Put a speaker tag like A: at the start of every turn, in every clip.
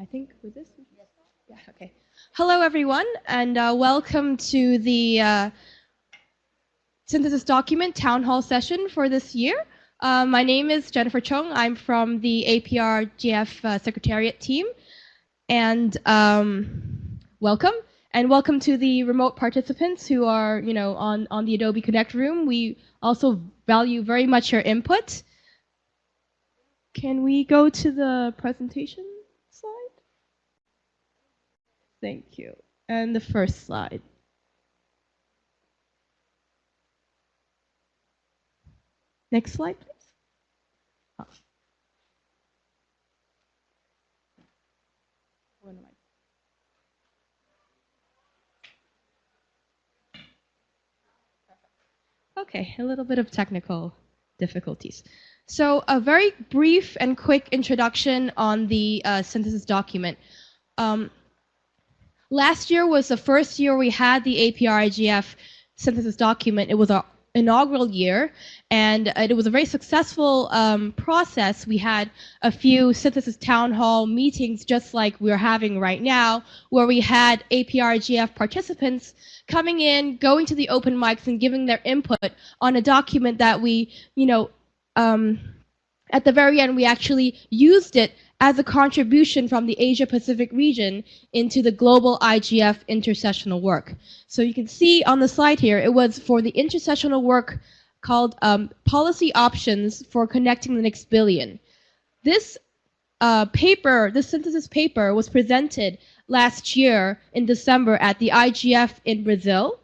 A: I think with this? Yeah, okay. Hello, everyone, and welcome to the synthesis document town hall session for this year. My name is Jennifer Chung. I'm from the APR GF Secretariat team, and welcome. And welcome to the remote participants who are, on the Adobe Connect room. We also value very much your input. Can we go to the presentation slide? Thank you. And the first slide. Next slide, please. Oh. Okay, a little bit of technical difficulties. So a very brief and quick introduction on the synthesis document. Last year was the first year we had the APR-IGF synthesis document. It was our inaugural year, and it was a very successful process. We had a few synthesis town hall meetings just like we're having right now, where we had APR-IGF participants coming in, going to the open mics and giving their input on a document that we, at the very end, we actually used it as a contribution from the Asia-Pacific region into the global IGF intersessional work. So you can see on the slide here, it was for the intersessional work called Policy Options for Connecting the Next Billion. This paper, this synthesis paper, was presented last year in December at the IGF in Brazil.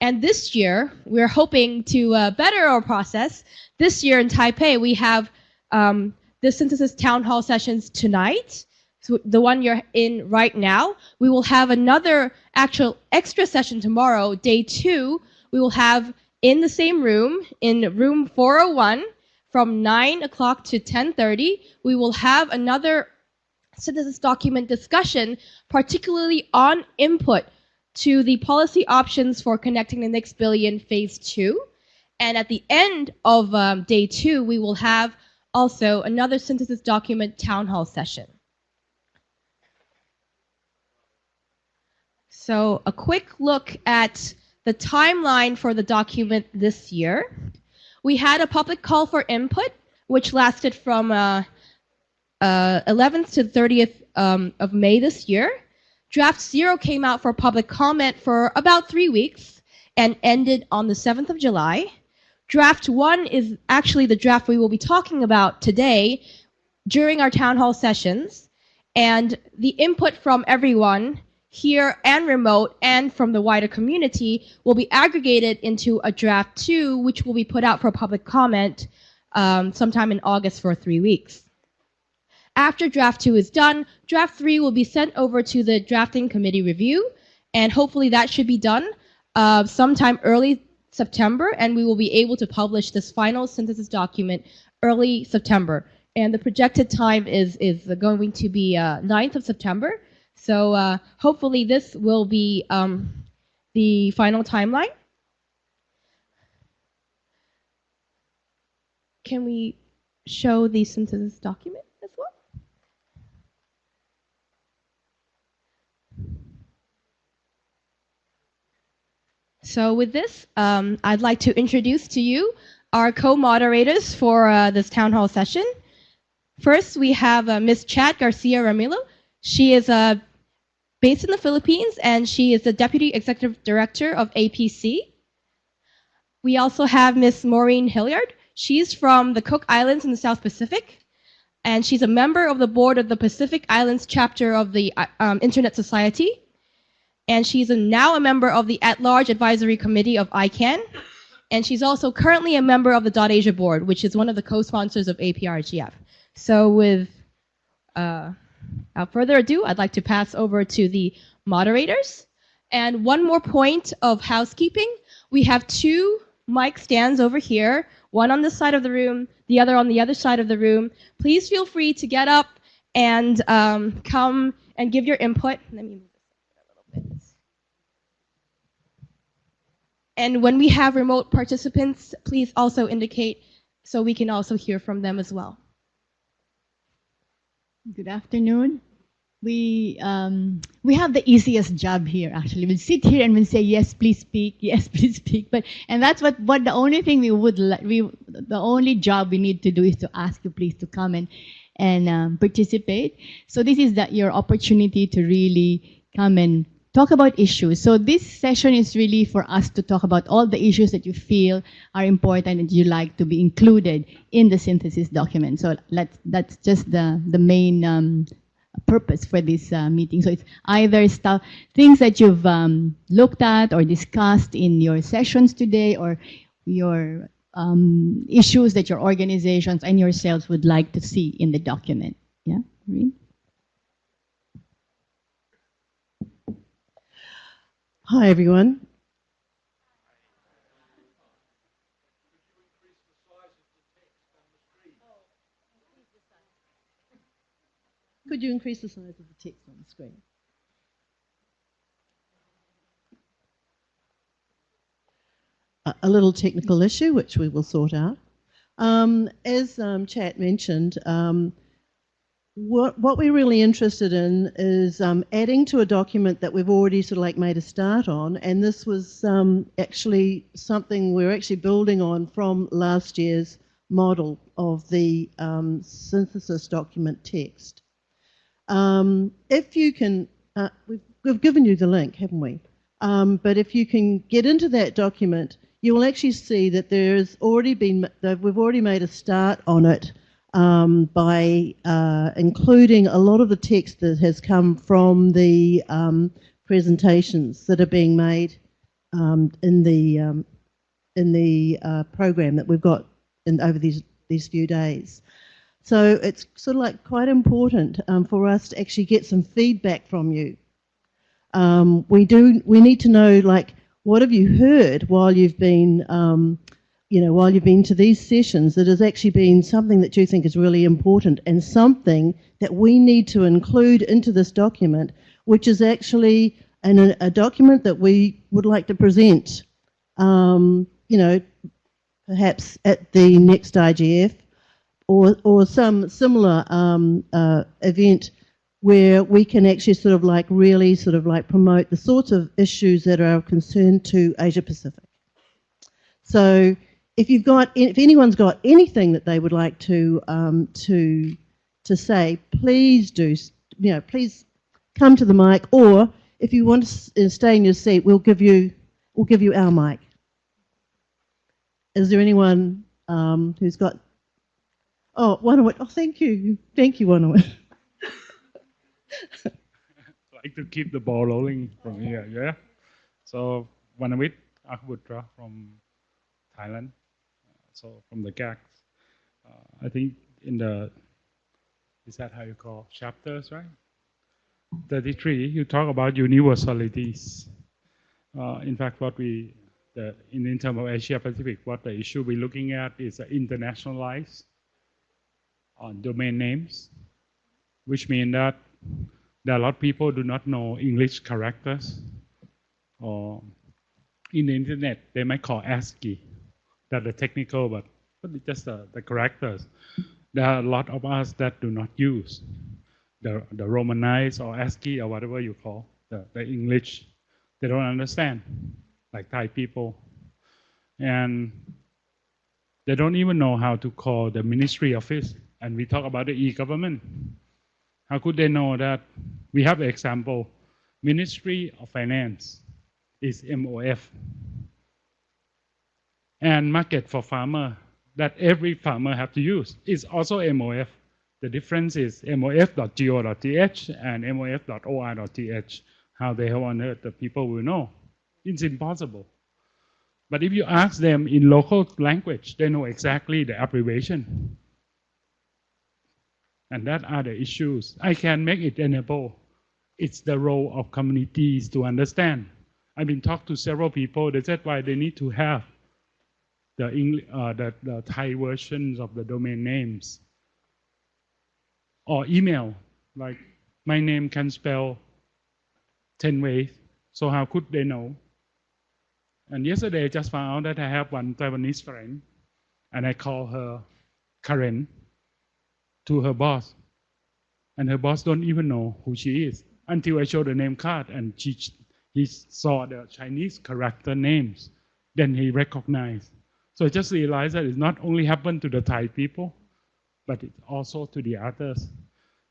A: And this year, we're hoping to better our process. This year in Taipei, we have the synthesis town hall sessions tonight, so the one you're in right now. We will have another actual extra session tomorrow, day 2. We will have in the same room, in room 401, from 9 o'clock to 10:30. We will have another synthesis document discussion, particularly on input to the policy options for connecting the next billion phase 2. And at the end of day 2, we will have also another synthesis document town hall session. So a quick look at the timeline for the document this year. We had a public call for input, which lasted from 11th to 30th of May this year. Draft 0 came out for public comment for about 3 weeks and ended on the 7th of July. Draft 1 is actually the draft we will be talking about today during our town hall sessions. And the input from everyone here and remote and from the wider community will be aggregated into a draft 2, which will be put out for public comment sometime in August for 3 weeks. After draft 2 is done, draft 3 will be sent over to the drafting committee review, and hopefully that should be done sometime early September, and we will be able to publish this final synthesis document early September. And the projected time is going to be 9th of September. So hopefully this will be the final timeline. Can we show the synthesis document as well? So with this, I'd like to introduce to you our co-moderators for this town hall session. First, we have Ms. Chat Garcia Ramilo. She is based in the Philippines, and she is the Deputy Executive Director of APC. We also have Ms. Maureen Hilliard. She's from the Cook Islands in the South Pacific, and she's a member of the board of the Pacific Islands chapter of the Internet Society. And she's now a member of the At-Large Advisory Committee of ICANN. And she's also currently a member of the .Asia board, which is one of the co-sponsors of APR-IGF. So without further ado, I'd like to pass over to the moderators. And one more point of housekeeping. We have 2 mic stands over here, one on this side of the room, the other on the other side of the room. Please feel free to get up and come and give your input. Let me move this a little bit. And when we have remote participants, please also indicate so we can also hear from them as well.
B: Good afternoon. we have the easiest job here. Actually, we'll sit here and we'll say yes, please speak, yes, please speak. And that's what the only thing the only job we need to do is to ask you please to come and participate. So this is your opportunity to really come and talk about issues. So this session is really for us to talk about all the issues that you feel are important and you like to be included in the synthesis document. So that's just the main purpose for this meeting. So it's either things that you've looked at or discussed in your sessions today, or your issues that your organizations and yourselves would like to see in the document. Yeah, Reem?
C: Hi, everyone. Could you increase the size of the text on the screen? A little technical issue, which we will sort out. As Chat mentioned, what we're really interested in is adding to a document that we've already sort of like made a start on, and this was actually something we're actually building on from last year's model of the synthesis document text. If you can, we've given you the link, haven't we? But if you can get into that document, you will actually see that we've already made a start on it by including a lot of the text that has come from the presentations that are being made in the program that we've got over these few days. So it's sort of like quite important for us to actually get some feedback from you. We need to know, like, what have you heard while you've been, while you've been to these sessions that has actually been something that you think is really important and something that we need to include into this document, which is actually a document that we would like to present, perhaps at the next IGF or some similar event where we can actually sort of like really sort of like promote the sorts of issues that are of concern to Asia Pacific. So if anyone's got anything that they would like to say, please do, please come to the mic, or if you want to stay in your seat, we'll give you our mic. Is there anyone who's got? Oh, Wanawit. Oh, thank you, Wanawit.
D: Like to keep the ball rolling from here, yeah. So Wanawit Akbutra from Thailand. So from the GACS, I think is that how you call chapters, right? 33, you talk about universalities. In fact, in terms of Asia Pacific, what the issue we're looking at is internationalized on domain names, which means that there are a lot of people do not know English characters, or in the internet they might call ASCII. That's the technical, but it's just the characters. There are a lot of us that do not use the Romanized or ASCII or whatever you call the English. They don't understand, like Thai people, and they don't even know how to call the ministry office. And we talk about the e-government. How could they know that? We have an example. Ministry of Finance is MOF. And market for farmer that every farmer have to use is also MOF. The difference is mof.go.th and mof.or.th. How the hell on earth the people will know? It's impossible. But if you ask them in local language, they know exactly the abbreviation. And that are the issues. I can make it enable. It's the role of communities to understand. I've been talking to several people. They said why they need to have the Thai versions of the domain names. Or email, like my name can spell 10 ways. So how could they know? And yesterday I just found out that I have one Taiwanese friend, and I call her Karen to her boss. and her boss don't even know who she is until I show the name card and he saw the Chinese character names. Then he recognized. So I just realized that it not only happened to the Thai people, but it also to the others.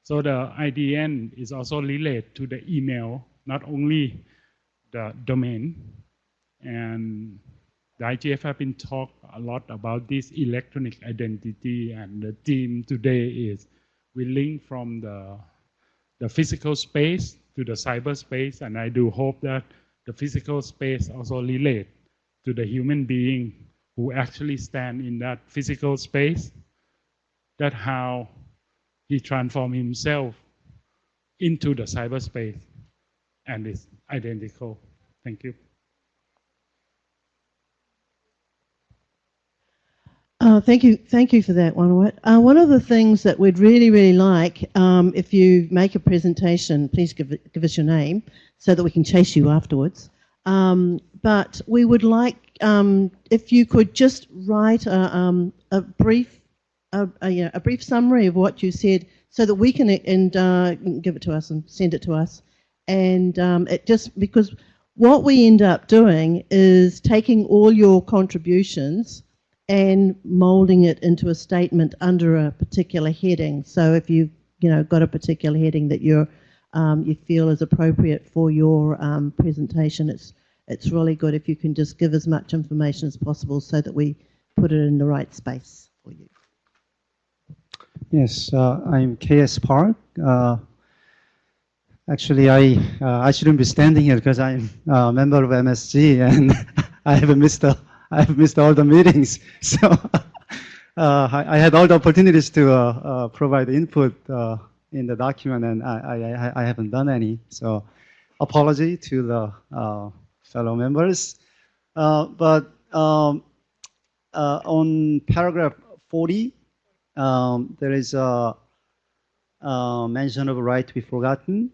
D: So the IDN is also related to the email, not only the domain. And the IGF have been talked a lot about this electronic identity, and the theme today is we link from the physical space to the cyberspace, and I do hope that the physical space also relate to the human being who actually stand in that physical space, that how he transformed himself into the cyberspace and is identical. Thank you.
C: Thank you for that, Wanawat. One of the things that we'd really like, if you make a presentation, please give us your name so that we can chase you afterwards. But we would like, if you could just write a brief summary of what you said, so that we can give it to us and send it to us. And it just, because what we end up doing is taking all your contributions and molding it into a statement under a particular heading. So if you've got a particular heading that you feel is appropriate for your presentation, it's really good if you can just give as much information as possible so that we put it in the right space for you.
E: Yes, I'm K.S. Park. Actually, I shouldn't be standing here because I'm a member of MSG, and I have missed all the meetings. So I had all the opportunities to provide input in the document, and I haven't done any. So apology to the fellow members. But on paragraph 40, there is a mention of a right to be forgotten.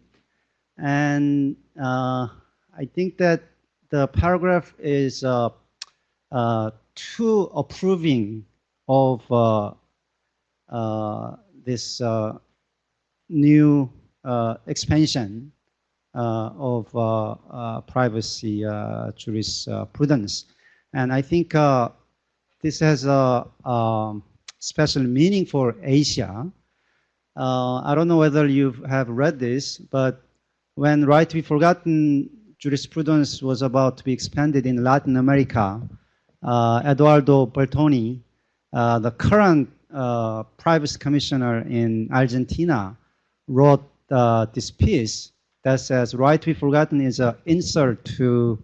E: And I think that the paragraph is too approving of this new expansion of privacy jurisprudence. And I think this has a special meaning for Asia. I don't know whether you have read this, but when right to be forgotten jurisprudence was about to be expanded in Latin America, Eduardo Bertoni, the current privacy commissioner in Argentina, wrote this piece that says right to be forgotten is an insult to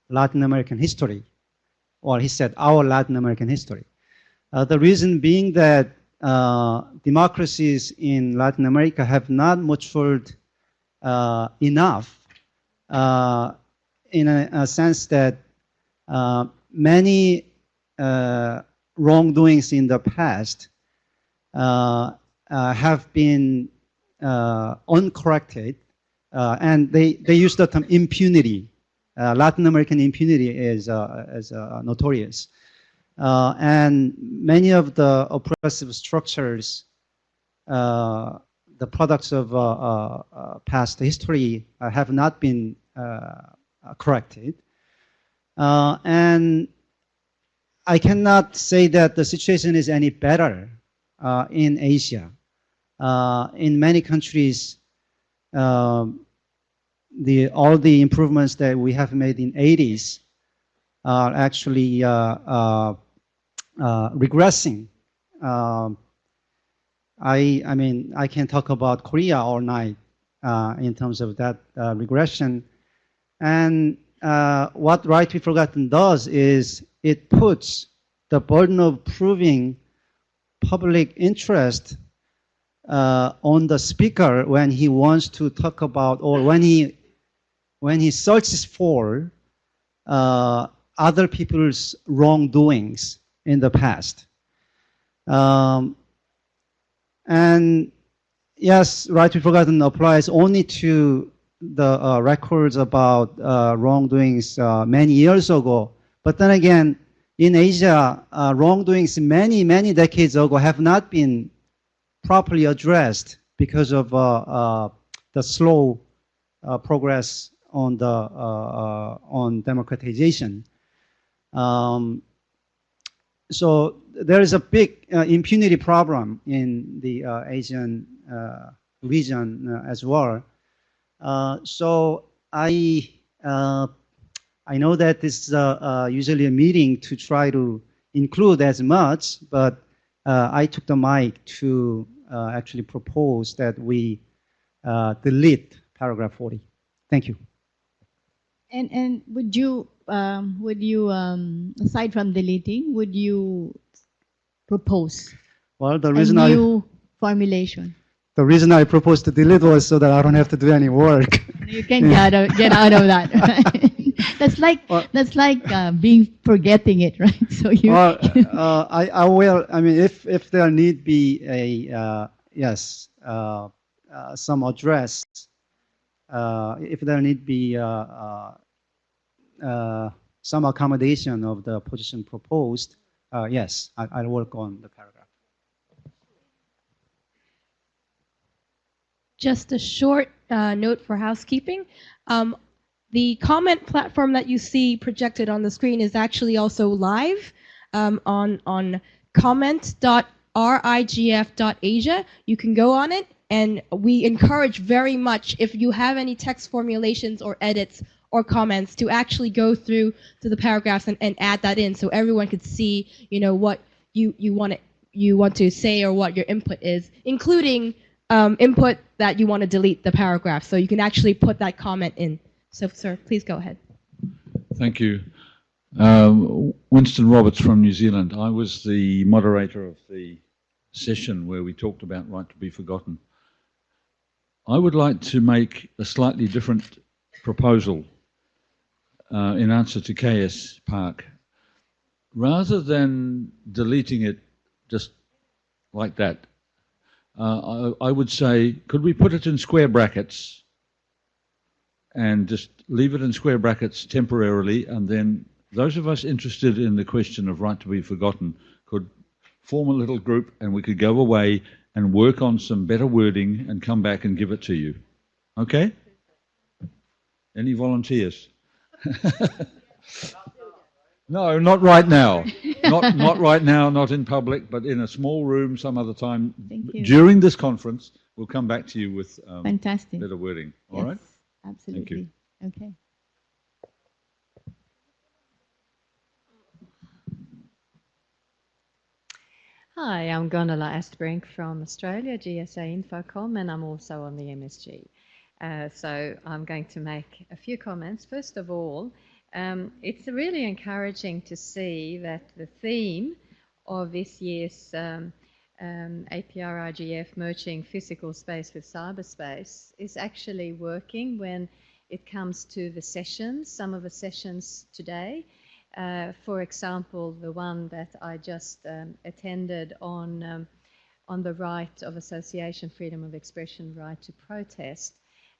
E: Latin American history. Or he said our Latin American history. The reason being that democracies in Latin America have not matured enough in a sense that many wrongdoings in the past have been uncorrected, and they use the term impunity. Latin American impunity is notorious. And many of the oppressive structures, the products of past history, have not been corrected. And I cannot say that the situation is any better in Asia. In many countries, all the improvements that we have made in 80s are actually regressing. I mean, I can talk about Korea all night in terms of that regression. And what Right to be Forgotten does is it puts the burden of proving public interest on the speaker when he wants to talk about, or when he searches for other people's wrongdoings in the past. And yes, Right to be Forgotten applies only to the records about wrongdoings many years ago. But then again, in Asia, wrongdoings many decades ago have not been properly addressed because of the slow progress on the on democratization. So there is a big impunity problem in the Asian region as well. So I know that this is usually a meeting to try to include as much, but I took the mic to actually propose that we delete paragraph 40. Thank you.
B: And would you aside from deleting, would you propose
E: Well, the
B: a
E: reason
B: new formulation?
E: the reason I proposed to delete was so that I don't have to do any work.
B: You can get out of that. Right? That's like being forgetting it, right? So you.
E: Well, I will. I mean, if there need be a yes, some address, if there need be some accommodation of the position proposed, yes, I'll work on the paragraph.
A: Just a short note for housekeeping. The comment platform that you see projected on the screen is actually also live on comment.rigf.asia. You can go on it, and we encourage very much, if you have any text formulations or edits or comments, to actually go through to the paragraphs and add that in, so everyone could see, you know, what you want to say or what your input is, including input that you want to delete the paragraph. So you can actually put that comment in. So, sir, please go ahead.
F: Thank you. Winston Roberts from New Zealand. I was the moderator of the session where we talked about right to be forgotten. I would like to make a slightly different proposal in answer to KS Park. Rather than deleting it just like that, I would say, could we put it in square brackets and just leave it in square brackets temporarily, and then those of us interested in the question of right to be forgotten could form a little group and we could go away and work on some better wording and come back and give it to you. Okay? Any volunteers? No, not right now. Not right now, not in public, but in a small room some other time.
B: Thank you.
F: During this conference, we'll come back to you with
B: Fantastic.
F: better wording. All
B: Yes,
F: right?
B: absolutely. Okay.
G: Hi, I'm Gonala Astbrink from Australia, GSA Infocom, and I'm also on the MSG. So I'm going to make a few comments. First of all, it's really encouraging to see that the theme of this year's APR-IGF, merging physical space with cyberspace, is actually working when it comes to the sessions, some of the sessions today. For example, the one that I just attended on the right of association, freedom of expression, right to protest.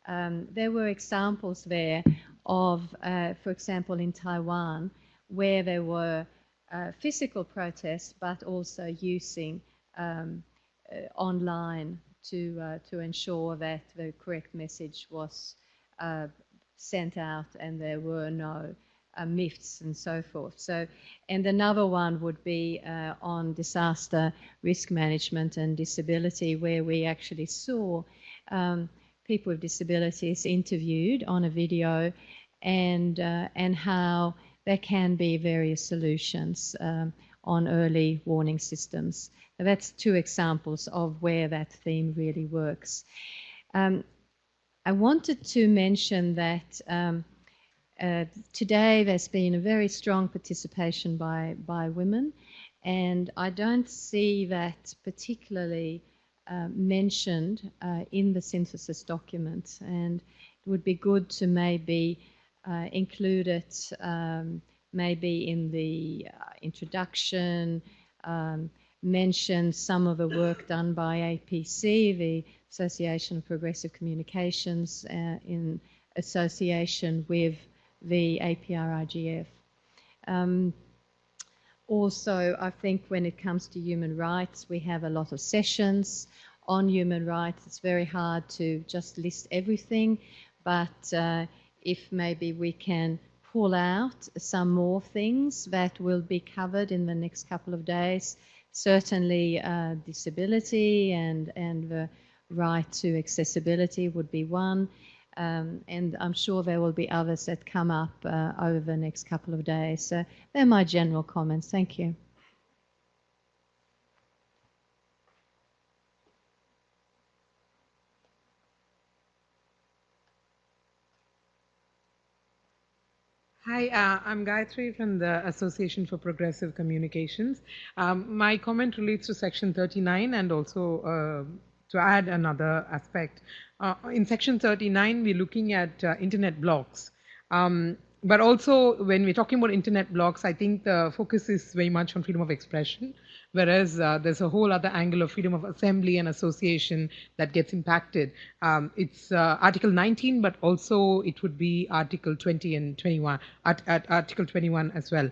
G: There were examples there of, for example, in Taiwan, where there were physical protests, but also using online to ensure that the correct message was sent out and there were no myths and so forth. So, and another one would be on disaster risk management and disability, where we actually saw people with disabilities interviewed on a video, and how there can be various solutions on early warning systems. Now, that's two examples of where that theme really works. I wanted to mention that today there's been a very strong participation by women, and I don't see that particularly mentioned in the synthesis document, and it would be good to maybe include it maybe in the introduction, mention some of the work done by APC, the Association of Progressive Communications, in association with the APR-IGF. Also, I think when it comes to human rights, we have a lot of sessions on human rights. It's very hard to just list everything, but if maybe we can pull out some more things that will be covered in the next couple of days, certainly disability and the right to accessibility would be one. And I'm sure there will be others that come up over the next couple of days. So they're my general comments. Thank you.
H: Hi, I'm Gayatri from the Association for Progressive Communications. My comment relates to Section 39 and also to add another aspect. In Section 39, we're looking at internet blocks. But also, when we're talking about internet blocks, I think the focus is very much on freedom of expression, whereas there's a whole other angle of freedom of assembly and association that gets impacted. It's Article 19, but also it would be Article 20 and 21, Article 21 as well.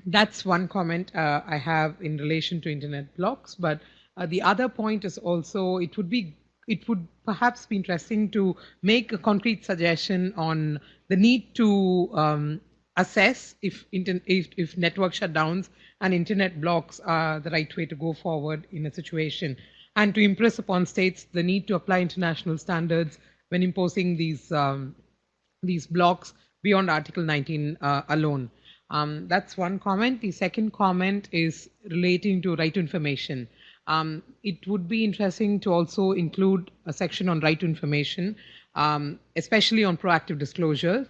H: That's one comment I have in relation to internet blocks, but the other point is also it would perhaps be interesting to make a concrete suggestion on the need to assess if network shutdowns and internet blocks are the right way to go forward in a situation, and to impress upon states the need to apply international standards when imposing these blocks beyond Article 19 alone. That's one comment. The second comment is relating to right to information. It would be interesting to also include a section on right to information, especially on proactive disclosure,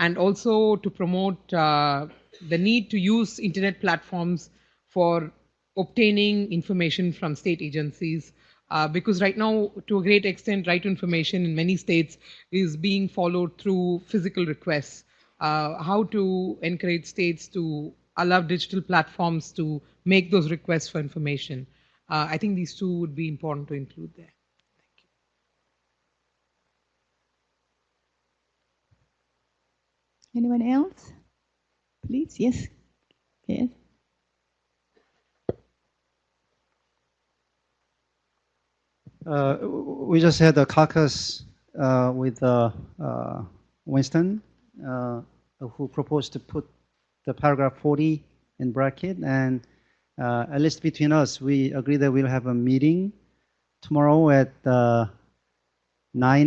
H: and also to promote the need to use internet platforms for obtaining information from state agencies, because right now, to a great extent, right to information in many states is being followed through physical requests. How to encourage states to allow digital platforms to make those requests for information. I think these two would be important to include there. Thank you.
B: Anyone else? Please, yes. Yes.
E: We just had a caucus with Winston, who proposed to put the paragraph 40 in bracket, and at least between us, we agree that we'll have a meeting tomorrow at 9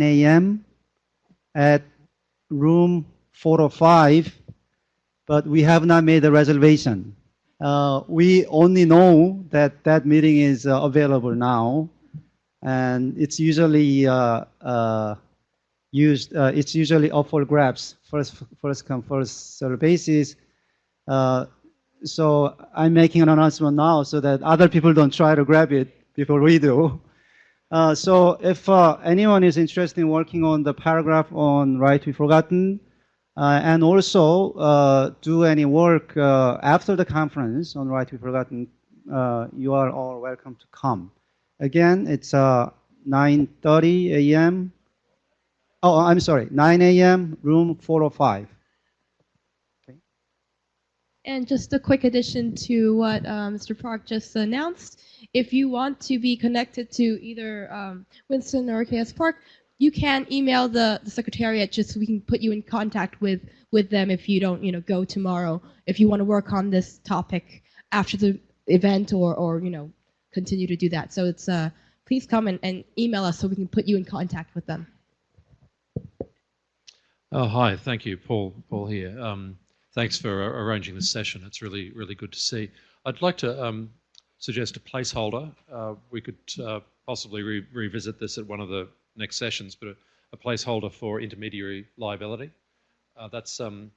E: a.m. at room 405, but we have not made a reservation. We only know that that meeting is available now, and it's usually it's usually up for grabs, first come, first serve basis. So I'm making an announcement now so that other people don't try to grab it before we do. So if anyone is interested in working on the paragraph on right to be forgotten, and also do any work after the conference on right to be forgotten, you are all welcome to come. Again, it's 9:30 a.m. Oh, I'm sorry, 9 a.m., room 405.
A: And just a quick addition to what Mr. Park just announced, if you want to be connected to either Winston or KS Park, you can email the Secretariat just so we can put you in contact with them if you don't go tomorrow, if you want to work on this topic after the event or continue to do that. So it's please come and email us so we can put you in contact with them.
I: Oh, hi, thank you, Paul here. Thanks for arranging this session. It's really, really good to see. I'd like to suggest a placeholder. We could possibly revisit this at one of the next sessions, but a placeholder for intermediary liability. That's a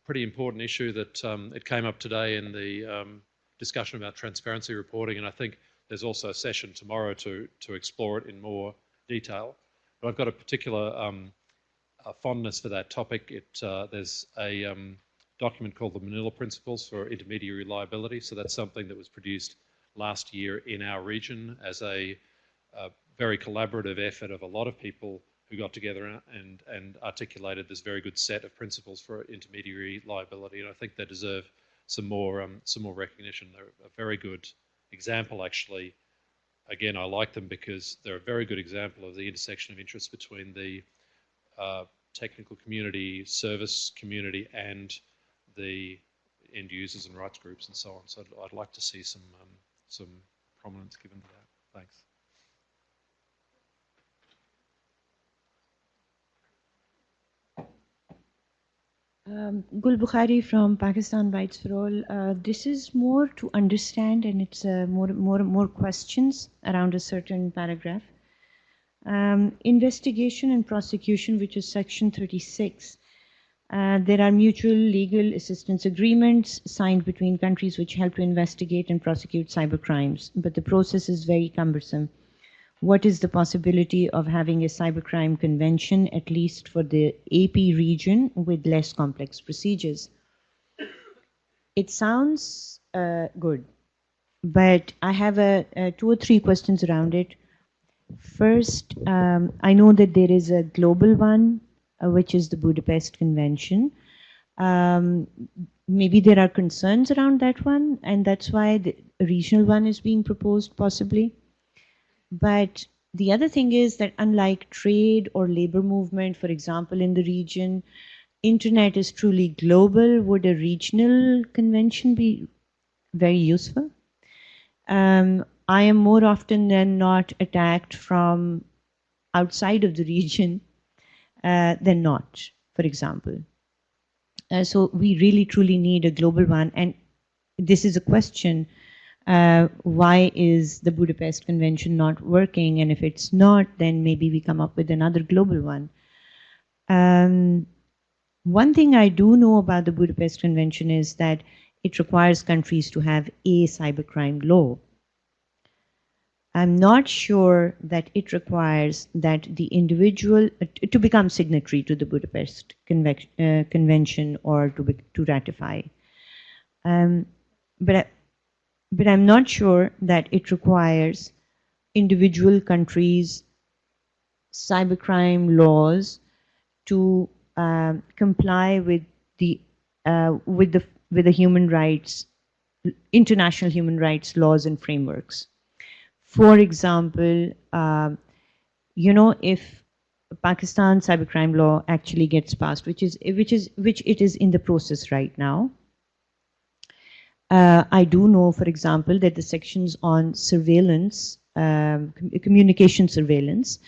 I: pretty important issue that it came up today in the discussion about transparency reporting, and I think there's also a session tomorrow to explore it in more detail. But I've got a particular fondness for that topic. There's a document called the Manila Principles for Intermediary Liability. So that's something that was produced last year in our region as a very collaborative effort of a lot of people who got together and articulated this very good set of principles for intermediary liability. And I think they deserve some more recognition. They're a very good example, actually, again, I like them because they're a very good example of the intersection of interests between the technical community, service community, and the end users and rights groups and so on. So I'd like to see some prominence given to that. Thanks.
J: Gul Bukhari from Pakistan Rights for All. This is more to understand, and it's more questions around a certain paragraph. Investigation and prosecution, which is section 36. There are mutual legal assistance agreements signed between countries which help to investigate and prosecute cybercrimes, but the process is very cumbersome. What is the possibility of having a cybercrime convention, at least for the AP region, with less complex procedures? It sounds good, but I have 2 or 3 questions around it. First, I know that there is a global one, which is the Budapest Convention. Maybe there are concerns around that one, and that's why the regional one is being proposed, possibly. But the other thing is that unlike trade or labor movement, for example, in the region, internet is truly global. Would a regional convention be very useful? I am more often than not attacked from outside of the region than not, for example. So we really truly need a global one. And this is a question, why is the Budapest Convention not working? And if it's not, then maybe we come up with another global one. One thing I do know about the Budapest Convention is that it requires countries to have a cybercrime law. I'm not sure that it requires that the individual to become signatory to the Budapest Convention or to ratify. But I'm not sure that it requires individual countries' cybercrime laws to comply with the human rights, international human rights laws and frameworks. For example, if Pakistan cybercrime law actually gets passed, which it is in the process right now, I do know, for example, that the sections on surveillance, communication surveillance,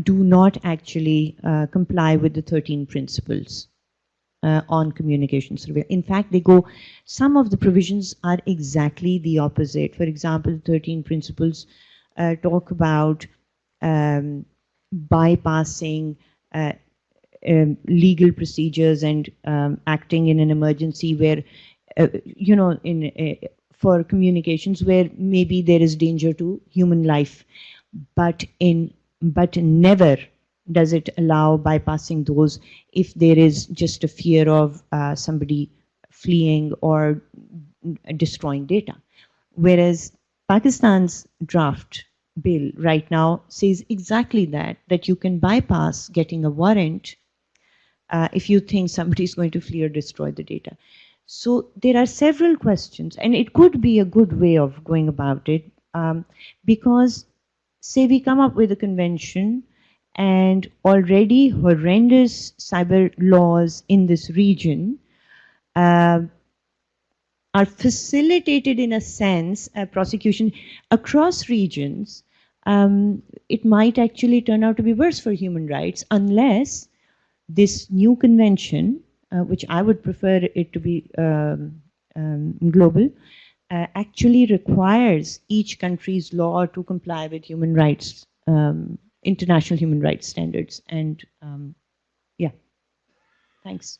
J: do not actually comply with the 13 principles on communication surveillance. In fact, some of the provisions are exactly the opposite. For example, the 13 principles talk about bypassing legal procedures and acting in an emergency where, for communications where maybe there is danger to human life, but never does it allow bypassing those if there is just a fear of somebody fleeing or destroying data. Whereas Pakistan's draft bill right now says exactly that you can bypass getting a warrant if you think somebody is going to flee or destroy the data. So there are several questions, and it could be a good way of going about it, because say we come up with a convention and already horrendous cyber laws in this region are facilitated, in a sense, prosecution across regions. It might actually turn out to be worse for human rights unless this new convention, which I would prefer it to be global, actually requires each country's law to comply with human rights, international human rights standards. And yeah, thanks.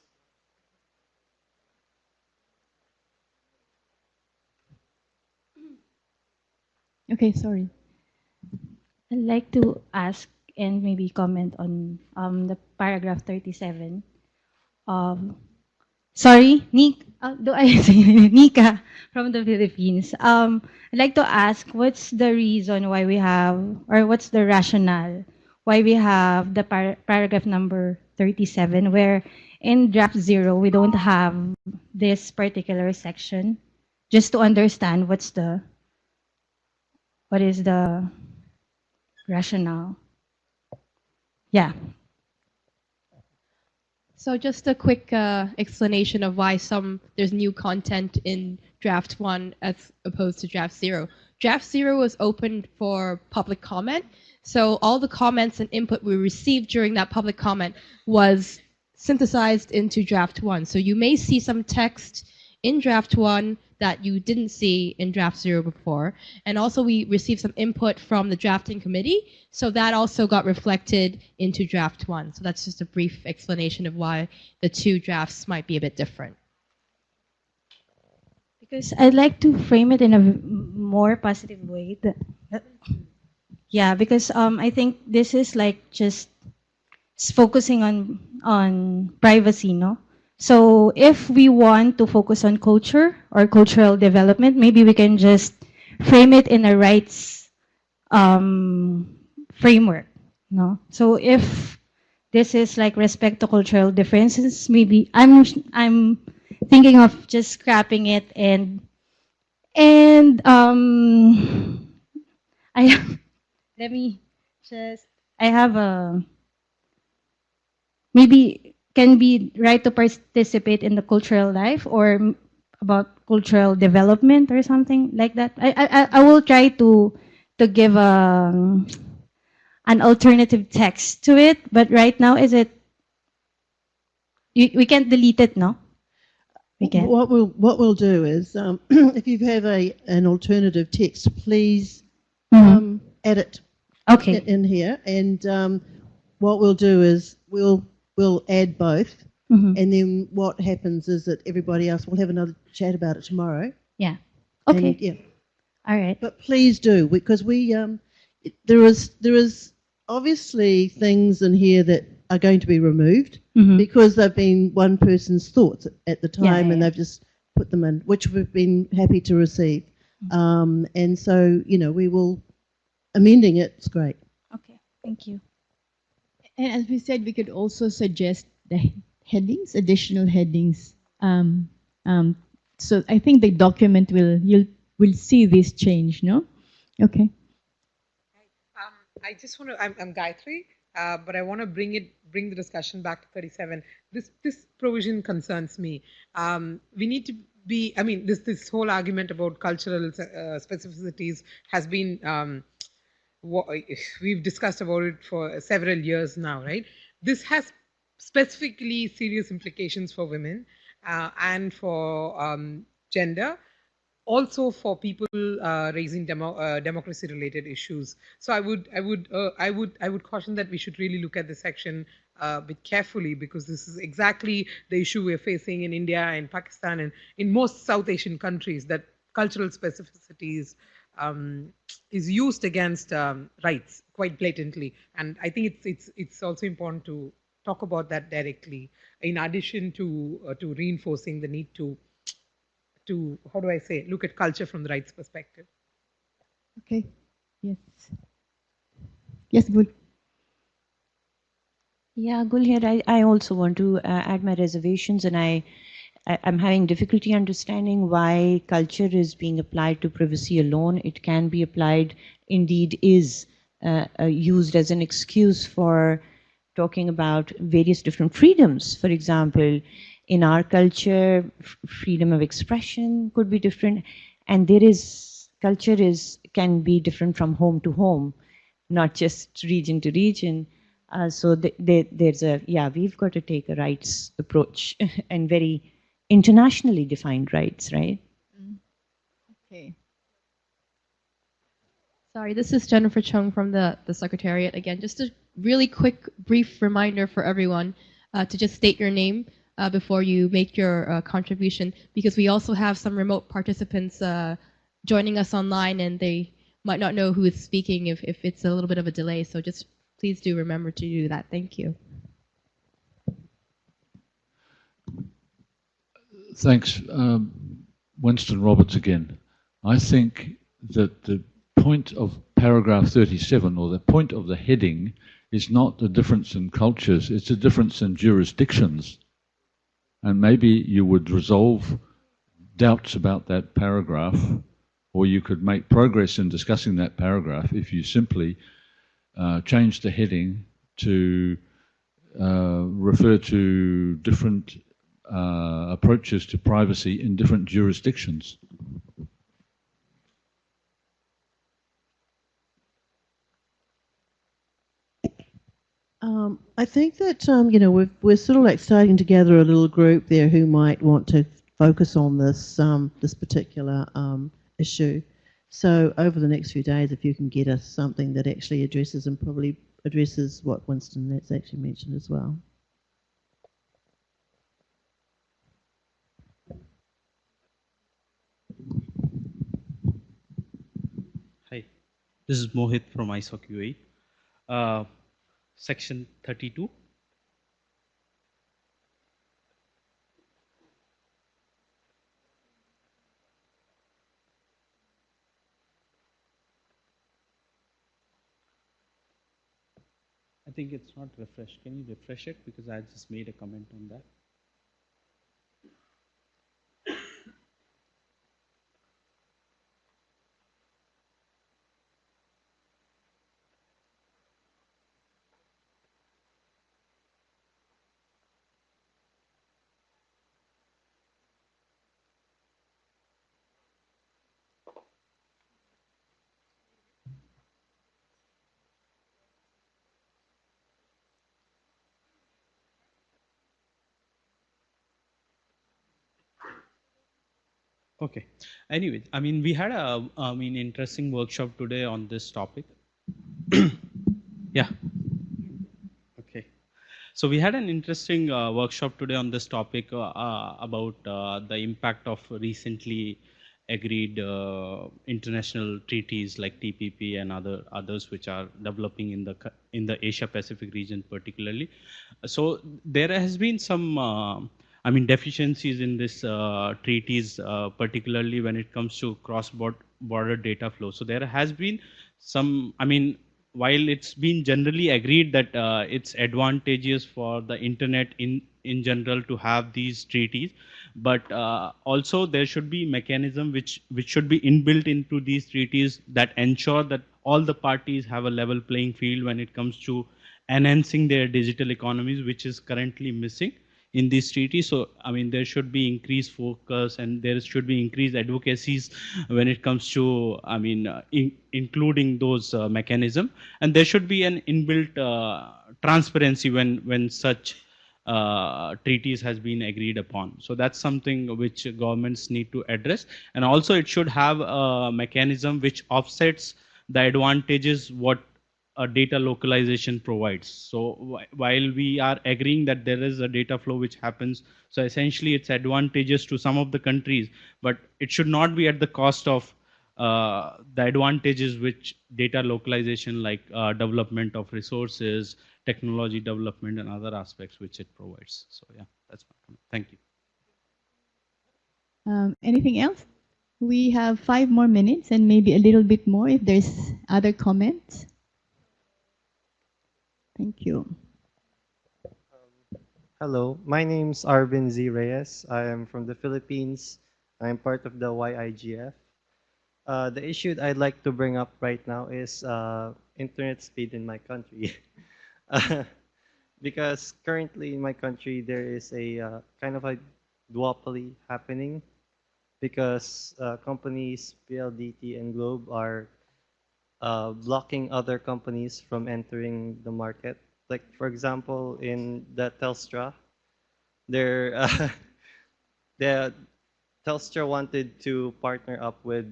B: Okay, sorry.
K: I'd like to ask and maybe comment on the paragraph 37. Sorry, Nika from the Philippines. I'd like to ask, what's the reason why we have, or what's the rationale why we have the paragraph number 37, where in draft 0 we don't have this particular section, just to understand what's the what is the rationale? Yeah.
A: So just a quick explanation of why there's new content in draft 1 as opposed to draft 0. Draft 0 was opened for public comment, so all the comments and input we received during that public comment was synthesized into draft 1. So you may see some text in draft 1 that you didn't see in draft 0 before. And also we received some input from the drafting committee, so that also got reflected into draft 1. So that's just a brief explanation of why the two drafts might be a bit different.
K: Because I'd like to frame it in a more positive way. Yeah, because I think this is like just focusing on privacy, no? So if we want to focus on culture or cultural development, maybe we can just frame it in a rights framework, no? So if this is like respect to cultural differences, maybe I'm thinking of just scrapping it and let me just, I have a, maybe can be right to participate in the cultural life or about cultural development or something like that. I will try to give an alternative text to it, but right now is it, we can't delete it, no? We can.
C: What we'll do is, if you have an alternative text, please add it in here. And what we'll do is we'll add both. And then what happens is that everybody else will have another chat about it tomorrow.
K: Yeah. Okay.
C: And, yeah.
K: All right.
C: But please do, because there is obviously things in here that are going to be removed because they've been one person's thoughts at the time, and they've just put them in, which we've been happy to receive. And so, we will, amending it's great.
K: Okay, thank you.
B: And as we said, we could also suggest the headings, additional headings. So I think the document will see this change, no? Okay.
H: I just want to, I'm Gayatri, but I want to bring the discussion back to 37. This provision concerns me. We need to be, this whole argument about cultural specificities has been, we've discussed about it for several years now, right? This has specifically serious implications for women and for gender, also for people raising democracy-related issues. So I would caution that we should really look at this section a bit carefully, because this is exactly the issue we're facing in India and Pakistan and in most South Asian countries, that cultural specificities is used against rights quite blatantly. And I think it's also important to talk about that directly, in addition to reinforcing the need to how do I say, look at culture from the rights perspective.
B: Okay. Yes. Yes, Gul.
J: Yeah, Gul here. I also want to add my reservations, and I'm having difficulty understanding why culture is being applied to privacy alone. It can be applied, indeed is used as an excuse for talking about various different freedoms. For example, in our culture, freedom of expression could be different, and culture can be different from home to home, not just region to region. So we've got to take a rights approach and very internationally defined rights, right?
B: Okay.
A: Sorry, this is Jennifer Chung from the Secretariat again. Just a really quick, brief reminder for everyone to just state your name before you make your contribution, because we also have some remote participants joining us online, and they might not know who is speaking if it's a little bit of a delay. So just please do remember to do that. Thank you.
F: Thanks. Winston Roberts again. I think that the point of paragraph 37, or the point of the heading, is not the difference in cultures, it's a difference in jurisdictions. And maybe you would resolve doubts about that paragraph or you could make progress in discussing that paragraph if you simply change the heading to refer to different approaches to privacy in different jurisdictions.
C: I think that we're sort of like starting to gather a little group there who might want to focus on this this particular issue. So over the next few days, if you can get us something that actually addresses and probably addresses what Winston that's actually mentioned as well.
L: Hi, this is Mohit from ISOC UAE. Section 32. I think it's not refreshed. Can you refresh it? Because I just made a comment on that. Okay. Anyway, I mean, we had a interesting workshop today on this topic. Yeah. Okay. So we had an interesting workshop today on this topic about the impact of recently agreed international treaties like TPP and others which are developing in the Asia Pacific region particularly. So there has been some deficiencies in this treaties, particularly when it comes to cross-border data flow. So there has been some, while it's been generally agreed that it's advantageous for the internet in general to have these treaties, but also there should be mechanism which should be inbuilt into these treaties that ensure that all the parties have a level playing field when it comes to enhancing their digital economies, which is currently missing in these treaties. So, there should be increased focus and there should be increased advocacies when it comes to, including those mechanisms. And there should be an inbuilt transparency when such treaties has been agreed upon. So that's something which governments need to address. And also it should have a mechanism which offsets the advantages what data localization provides. So while we are agreeing that there is a data flow which happens, so essentially it's advantageous to some of the countries, but it should not be at the cost of the advantages which data localization like development of resources, technology development and other aspects which it provides. So yeah, that's my comment. Thank you.
B: Anything else? We have 5 more minutes and maybe a little bit more if there's other comments. Thank you.
M: Hello, my name's Arvin Z. Reyes. I am from the Philippines. I'm part of the YIGF. The issue I'd like to bring up right now is internet speed in my country. Because currently in my country there is a kind of a duopoly happening because companies PLDT and Globe are blocking other companies from entering the market. Like for example, in the Telstra, the Telstra wanted to partner up with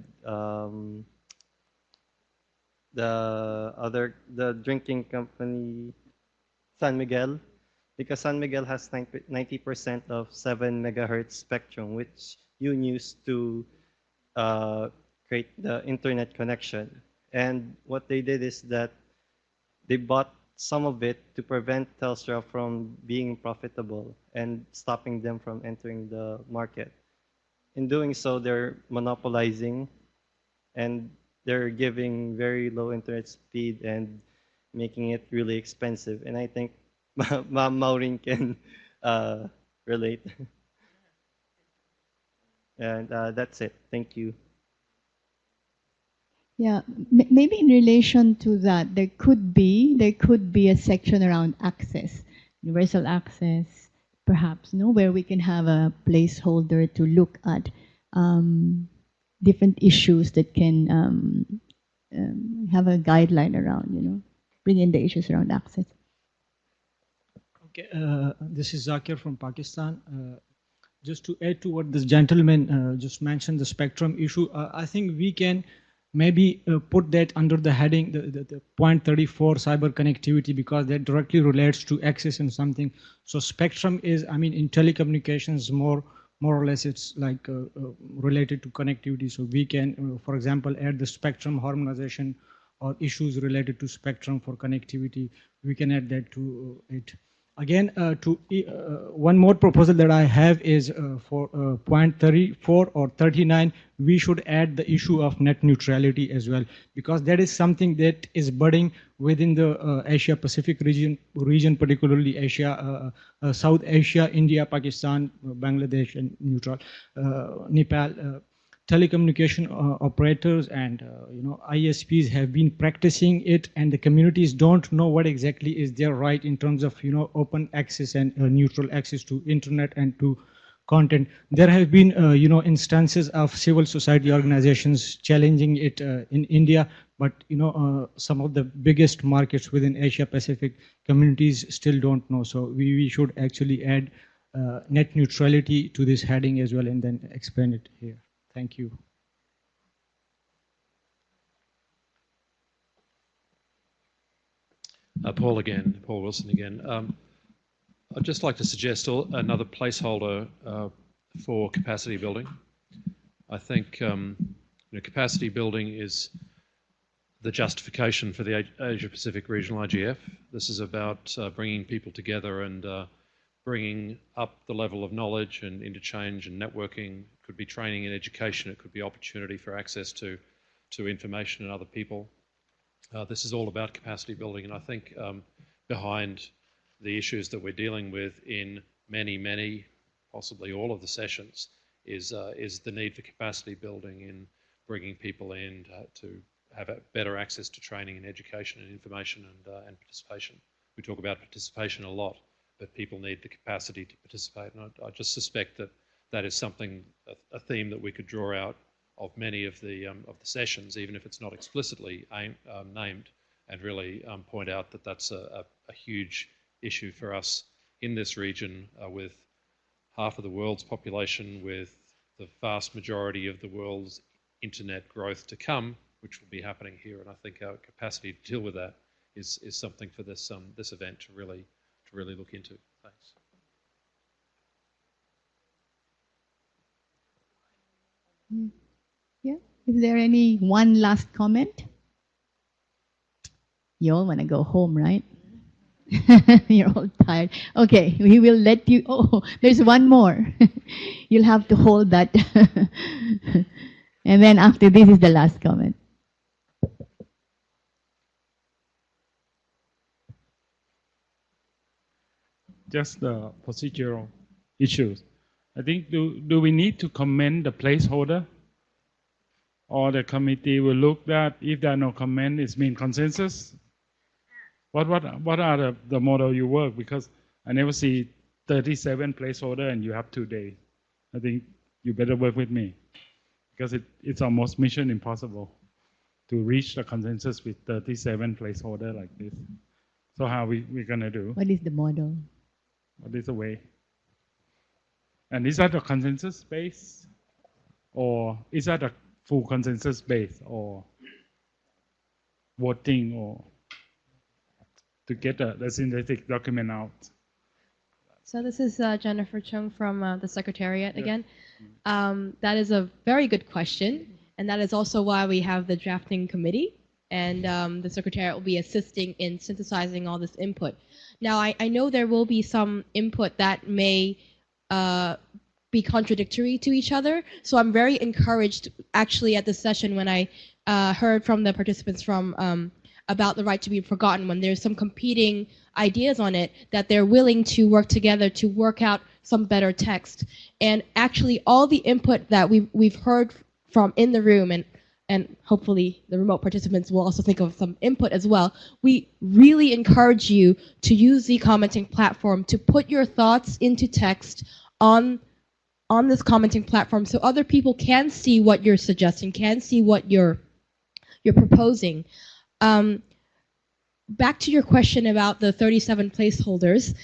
M: the drinking company San Miguel, because San Miguel has 90% of 7 megahertz spectrum, which you use to create the internet connection. And what they did is that they bought some of it to prevent Telstra from being profitable and stopping them from entering the market. In doing so, they're monopolizing and they're giving very low internet speed and making it really expensive. And I think Ma'am Maureen can relate. And that's it. Thank you.
B: Yeah, maybe in relation to that, there could be a section around access, universal access, perhaps, no, where we can have a placeholder to look at different issues that can have a guideline around, bring in the issues around access.
N: Okay, this is Zakir from Pakistan. Just to add to what this gentleman just mentioned, the spectrum issue, I think we can maybe put that under the heading, the point 34, cyber connectivity, because that directly relates to access and something. So spectrum is, I mean, in telecommunications, more or less it's like related to connectivity. So we can, for example, add the spectrum harmonization or issues related to spectrum for connectivity. We can add that to it. Again, one more proposal that I have is for point 34 or 39, we should add the issue of net neutrality as well, because that is something that is budding within the Asia Pacific region, particularly Asia, South Asia, India, Pakistan, Bangladesh, and neutral, Nepal. Telecommunication operators and ISPs have been practicing it, and the communities don't know what exactly is their right in terms of open access and neutral access to internet and to content. There have been instances of civil society organizations challenging it in India, but some of the biggest markets within Asia Pacific communities still don't know. So we should actually add net neutrality to this heading as well, and then explain it here. Thank you.
I: Paul Wilson again. I'd just like to suggest another placeholder for capacity building. I think capacity building is the justification for the Asia Pacific Regional IGF. This is about bringing people together and bringing up the level of knowledge and interchange and networking. It could be training and education. It could be opportunity for access to information and other people. This is all about capacity building, and I think behind the issues that we're dealing with in many, possibly all of the sessions is the need for capacity building in bringing people in to have a better access to training and education and information and participation. We talk about participation a lot, but people need the capacity to participate. And I just suspect that is something, a theme that we could draw out of many of the sessions, even if it's not explicitly named, and really point out that that's a huge issue for us in this region with half of the world's population, with the vast majority of the world's internet growth to come, which will be happening here. And I think our capacity to deal with that is something for this event to really look into. Thanks.
B: Yeah. Is there any one last comment? You all want to go home, right? You're all tired. Okay, we will let you. Oh, there's one more. You'll have to hold that. And then after this is the last comment.
D: Just the procedural issues. I think, do we need to comment the placeholder? Or the committee will look at, if there are no comment, it's mean consensus? What are the model you work? Because I never see 37 placeholder and you have 2 days. I think you better work with me, because it's almost mission impossible to reach the consensus with 37 placeholder like this. So how we gonna do?
B: What is the model?
D: What is the way? And is that a consensus base, or is that a full consensus base, or voting, or to get the synthetic document out?
A: So this is Jennifer Chung from the Secretariat again. That is a very good question, and that is also why we have the drafting committee, and the Secretariat will be assisting in synthesizing all this input. Now, I know there will be some input that may be contradictory to each other, so I'm very encouraged actually at this session when I heard from the participants from about the right to be forgotten, when there's some competing ideas on it, that they're willing to work together to work out some better text. And actually all the input that we've heard from in the room, and and hopefully the remote participants will also think of some input as well, we really encourage you to use the commenting platform to put your thoughts into text on this commenting platform so other people can see what you're suggesting, can see what you're proposing. Back to your question about the 37 placeholders,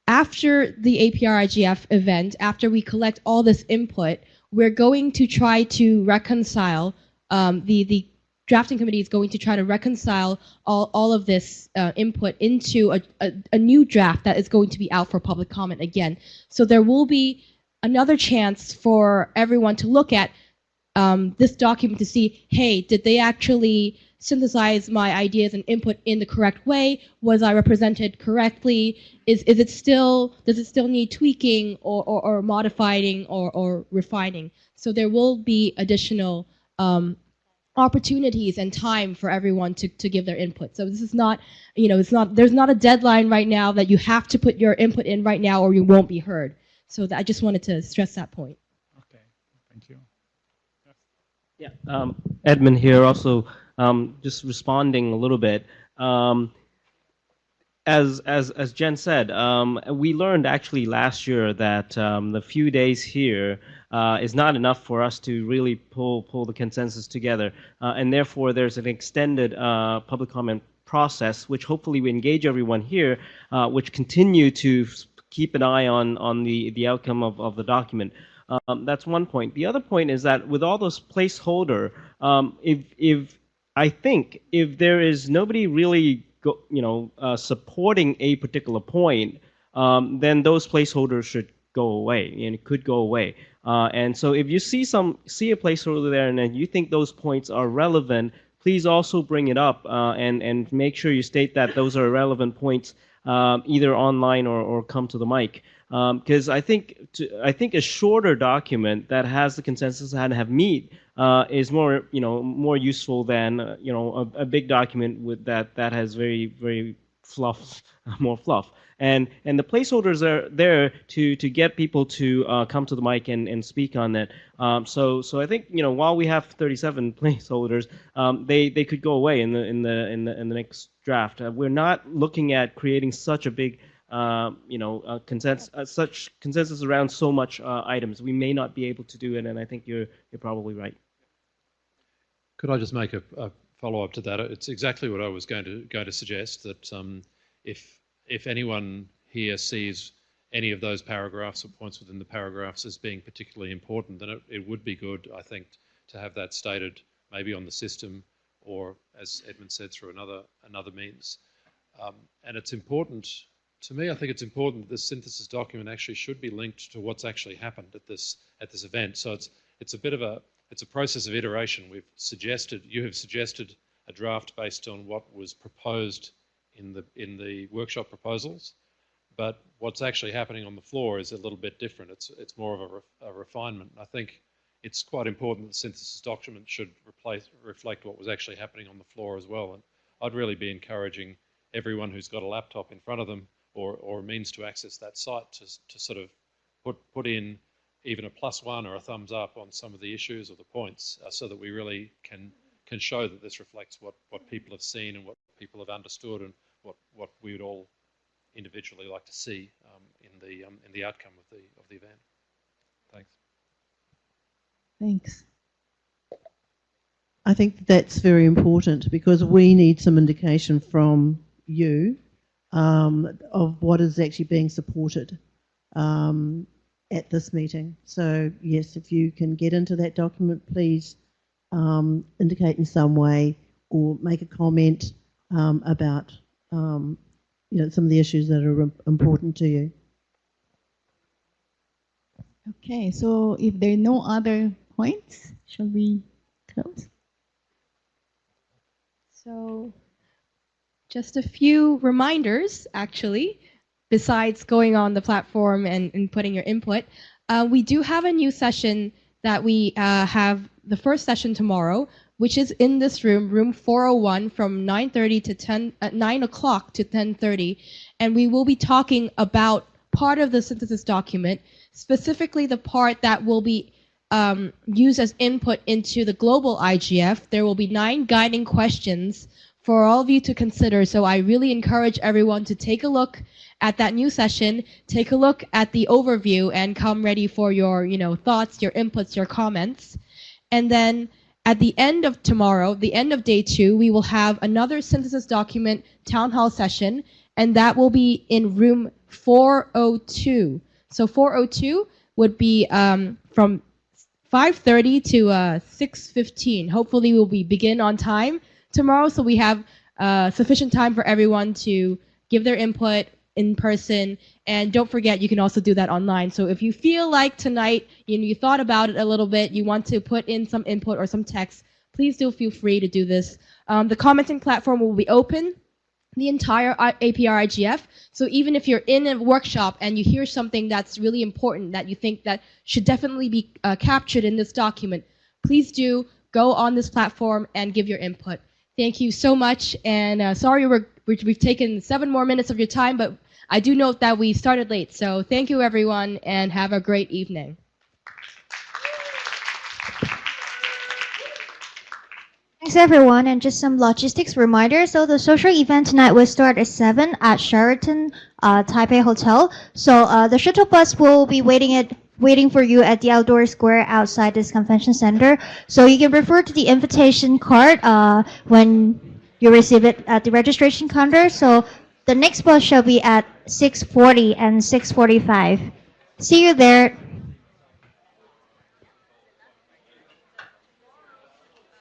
A: after the APR-IGF event, after we collect all this input, we're going to try to reconcile, the drafting committee is going to try to reconcile all of this input into a new draft that is going to be out for public comment again. So there will be another chance for everyone to look at this document to see, hey, did they actually synthesize my ideas and input in the correct way? Was I represented correctly? Does it still need tweaking or modifying or refining? So there will be additional opportunities and time for everyone to give their input. So this is not, there's not a deadline right now that you have to put your input in right now or you won't be heard. So I just wanted to stress that point.
D: Okay, thank you.
O: Yeah, Edmund here also. Just responding a little bit. As Jen said, we learned actually last year that the few days here is not enough for us to really pull the consensus together, and therefore there's an extended public comment process, which hopefully we engage everyone here, which continue to keep an eye on the outcome of the document. That's one point. The other point is that with all those placeholder, I think if there is nobody really supporting a particular point, then those placeholders should go away, and it could go away. And so if you see a placeholder there and then you think those points are relevant, please also bring it up and make sure you state that those are relevant points, either online or come to the mic. Because I think a shorter document that has the consensus and have meat is more useful than a big document with that has very more fluff. And the placeholders are there to get people to come to the mic and speak on that. So I think while we have 37 placeholders, they could go away in the next draft. We're not looking at creating such a big such consensus around so much items. We may not be able to do it, and I think you're probably right.
I: Could I just make a follow-up to that? It's exactly what I was going to suggest, that if anyone here sees any of those paragraphs or points within the paragraphs as being particularly important, then it would be good, I think, to have that stated maybe on the system or, as Edmund said, through another means. And it's important, to me, I think it's important that this synthesis document actually should be linked to what's actually happened at this event. So it's a bit of a process of iteration. You have suggested a draft based on what was proposed in the workshop proposals, but what's actually happening on the floor is a little bit different. It's more of a refinement. I think it's quite important that the synthesis document should reflect what was actually happening on the floor as well. And I'd really be encouraging everyone who's got a laptop in front of them or a means to access that site to sort of put in even a +1 or a thumbs up on some of the issues or the points, so that we really can show that this reflects what people have seen and what people have understood and what we would all individually like to see in the outcome of the event. Thanks.
B: Thanks.
C: I think that's very important because we need some indication from you of what is actually being supported at this meeting. So yes, if you can get into that document, please indicate in some way or make a comment about some of the issues that are important to you.
B: Okay, so if there are no other points, shall we close?
A: So just a few reminders, actually, besides going on the platform and putting your input. We do have a new session that we have the first session tomorrow, which is in this room, room 401, from 9 o'clock to 10:30, and we will be talking about part of the synthesis document, specifically the part that will be used as input into the global IGF. There will be 9 guiding questions for all of you to consider. So I really encourage everyone to take a look at that new session, take a look at the overview, and come ready for your, thoughts, your inputs, your comments. And then at the end of tomorrow, the end of day 2, we will have another synthesis document town hall session, and that will be in room 402. So 402 would be from 5:30 to 6:15. Hopefully we'll begin on time tomorrow, so we have sufficient time for everyone to give their input in person. And don't forget, you can also do that online. So if you feel like tonight, you thought about it a little bit, you want to put in some input or some text, please do feel free to do this. The commenting platform will be open the entire APR IGF. So even if you're in a workshop and you hear something that's really important that you think that should definitely be captured in this document, please do go on this platform and give your input. Thank you so much, and sorry we've taken 7 more minutes of your time, but I do note that we started late. So thank you everyone, and have a great evening.
P: Thanks everyone, and just some logistics reminder. So the social event tonight will start at 7 at Sheraton Taipei Hotel. So the shuttle bus will be waiting for you at the outdoor square outside this convention center. So you can refer to the invitation card when you receive it at the registration counter. So the next bus shall be at 6:40 and 6:45. See you there.